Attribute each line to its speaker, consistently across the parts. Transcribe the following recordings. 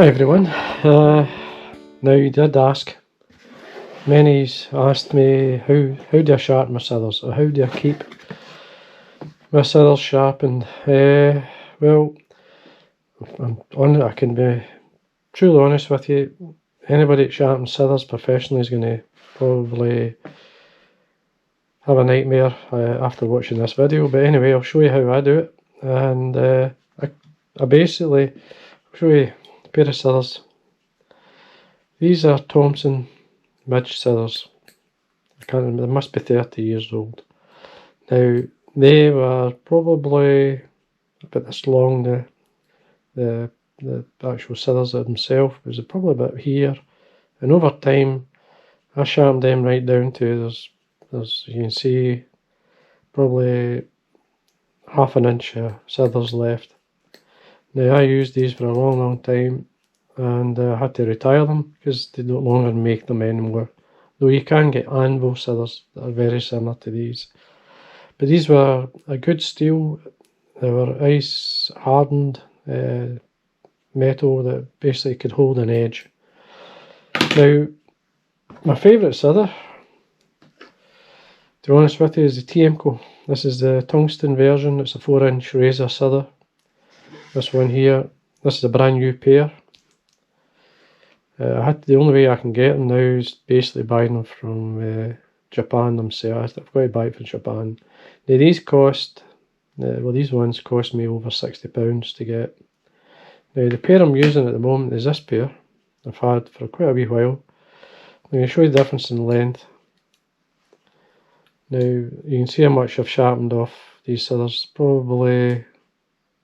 Speaker 1: Hi everyone. Now you did ask. Many's asked me how do I sharpen my scissors, or how do I keep my scissors sharpened. Well, I can be truly honest with you. Anybody that sharpens scissors professionally is going to probably have a nightmare after watching this video. But anyway, I'll show you how I do it, and I basically show you a pair of scissors. These are Thompson midge scissors. They must be 30 years old. Now, they were probably about this long, the actual scissors themselves was probably about here, and over time I sharpened them right down to there's you can see probably half an inch of scissors left. Now I used these for a long time, and I had to retire them because they no longer make them anymore. Though you can get anvil scissors that are very similar to these. But these were a good steel. They were ice hardened metal that basically could hold an edge. Now, my favourite scissor, to be honest with you, is the Tiemco. This is the tungsten version. It's a 4-inch razor scissor. This one here, this is a brand new pair. The only way I can get them now is basically buying them from Japan themselves. I've got to buy it from Japan. Now these cost, these ones cost me over £60 to get. Now the pair I'm using at the moment is this pair. I've had for quite a wee while. I'm going to show you the difference in length. Now you can see how much I've sharpened off these scissors. Probably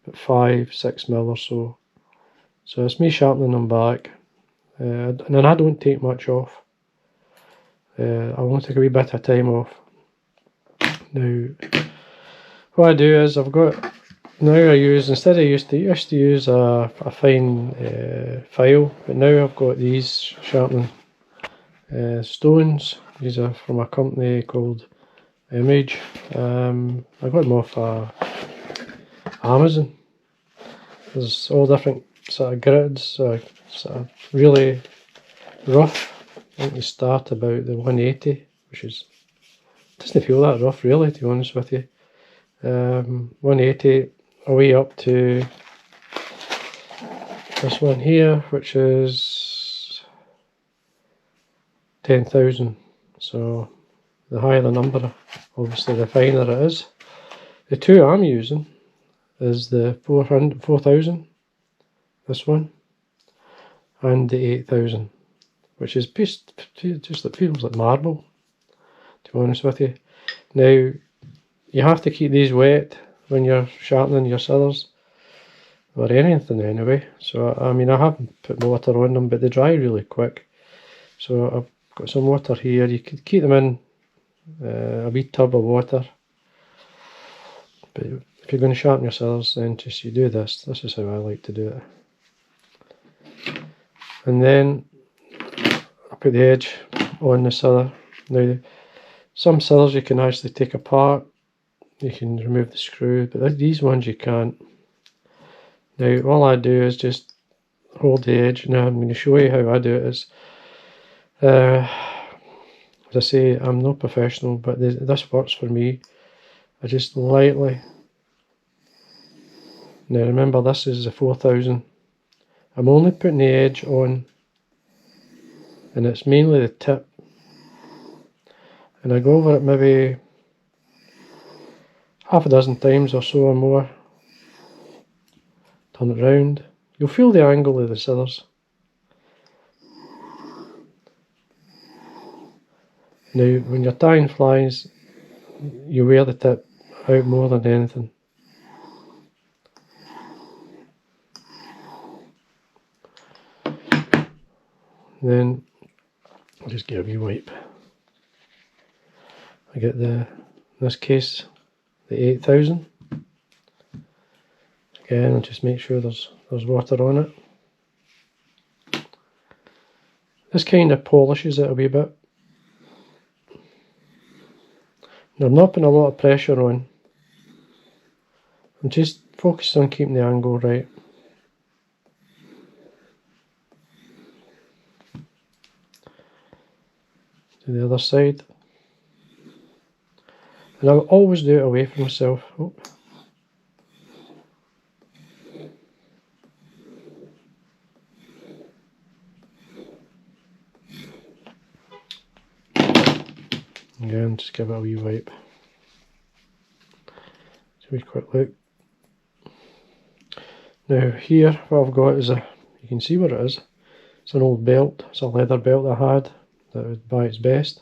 Speaker 1: about 5-6 mil or so. So it's me sharpening them back. And then I don't take much off. I only take a wee bit of time off. Now, what I do is I use, instead I used to use a fine file, but now I've got these sharpening stones. These are from a company called Image. I got them off Amazon. There's all different sort of grids, sort of really rough. I think they start about the 180, which doesn't feel that rough really, to be honest with you. 180 away up to this one here, which is 10,000. So the higher the number, obviously the finer it is. The two I'm using is the 4,000, this one, and the 8,000, which is just it feels like marble, to be honest with you. Now, you have to keep these wet when you're sharpening your scissors, or anything anyway. So, I mean, I haven't put water on them, but they dry really quick. So I've got some water here. You could keep them in a wee tub of water. But if you're going to sharpen your scissors, then just you do this. This is how I like to do it. And then I put the edge on the scissor. Now, some scissors you can actually take apart. You can remove the screw, but these ones you can't. Now, all I do is just hold the edge. Now, I'm going to show you how I do it. As I say, I'm no professional, but this works for me. I just lightly. Now, remember, this is the 4,000. I'm only putting the edge on, and it's mainly the tip. And I go over it maybe half a dozen times or so or more. Turn it round. You'll feel the angle of the scissors. Now, when you're tying flies, you wear the tip out more than anything. Then I'll just give a wee wipe. I get in this case, the 8,000. Again, I'll just make sure there's water on it. This kind of polishes it a wee bit. Now, I'm not putting a lot of pressure on. I'm just focused on keeping the angle right. to the other side. And I'll always do it away from myself. Oh. Again, just give it a wee wipe. So we quick look. Now here, what I've got is you can see what it is. It's an old belt. It's a leather belt I had that was by its best.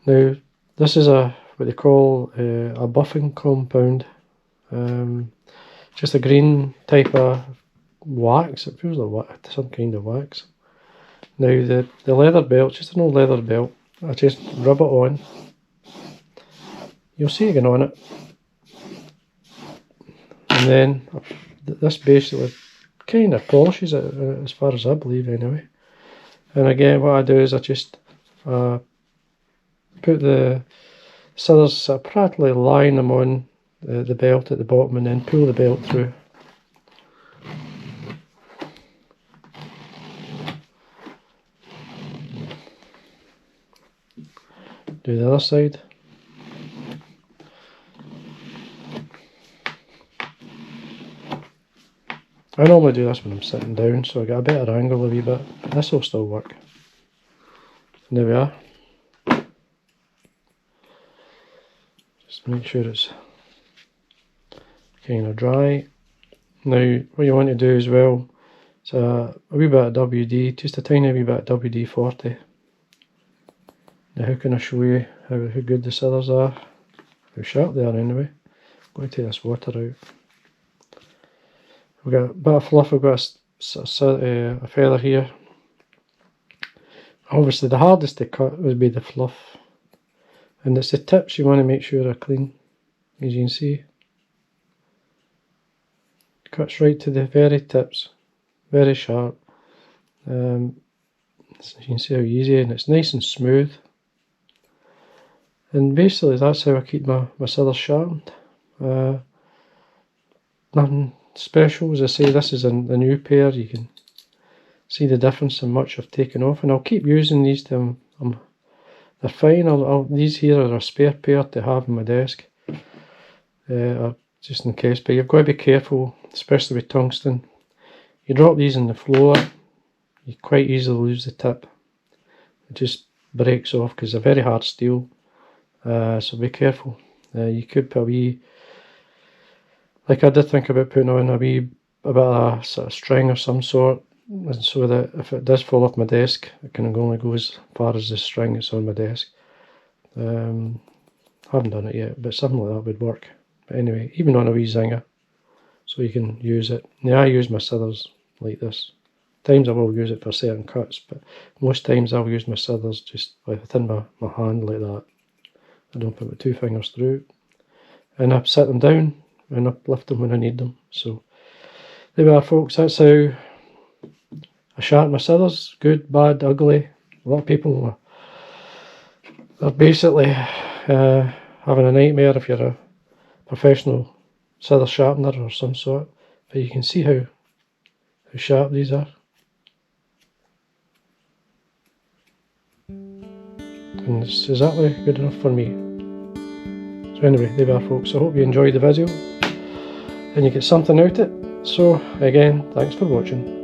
Speaker 1: Now this is what they call a buffing compound. Just a green type of wax. It feels like some kind of wax. Now the leather belt, just an old leather belt. I just rub it on. You'll see it going on it. And then this basically kind of polishes it, as far as I believe anyway. And again, what I do is I just put the scissors, practically line them on the belt at the bottom and then pull the belt through. Do the other side. I normally do this when I'm sitting down, so I get a better angle a wee bit, but this will still work. And there we are. Just make sure it's kind of dry. Now, what you want to do as well is a wee bit of WD, just a tiny wee bit of WD-40. Now, how can I show you how good the scissors are? How sharp they are anyway. I'm going to take this water out. We've got a bit of fluff, we've got a feather here. Obviously the hardest to cut would be the fluff. And it's the tips you want to make sure are clean, as you can see. It cuts right to the very tips, very sharp. So you can see how easy, and it's nice and smooth. And basically that's how I keep my scissors sharpened. Nothing special, as I say, this is the new pair. You can see the difference in much I've taken off, and I'll keep using these till they're fine. These here are a spare pair to have on my desk, just in case, but you've got to be careful, especially with tungsten. You drop these on the floor, you quite easily lose the tip. It just breaks off because they're very hard steel, so be careful. You could put a wee, like I did think about putting on a bit of a sort of string of some sort, and so that if it does fall off my desk, it can only go as far as the string that's on my desk. Haven't done it yet, but something like that would work. But anyway, even on a wee zinger, so you can use it. Now I use my scissors like this. Times I will use it for certain cuts, but most times I'll use my scissors just within my hand like that. I don't put my two fingers through, and I set them down and uplift them when I need them. So there we are, folks. That's how I sharpen my scissors. Good, bad, ugly. A lot of people are basically having a nightmare if you're a professional scissor sharpener or some sort. But you can see how sharp these are. And it's exactly good enough for me. So anyway, there we are, folks. I hope you enjoyed the video and you get something out of it. So again, thanks for watching.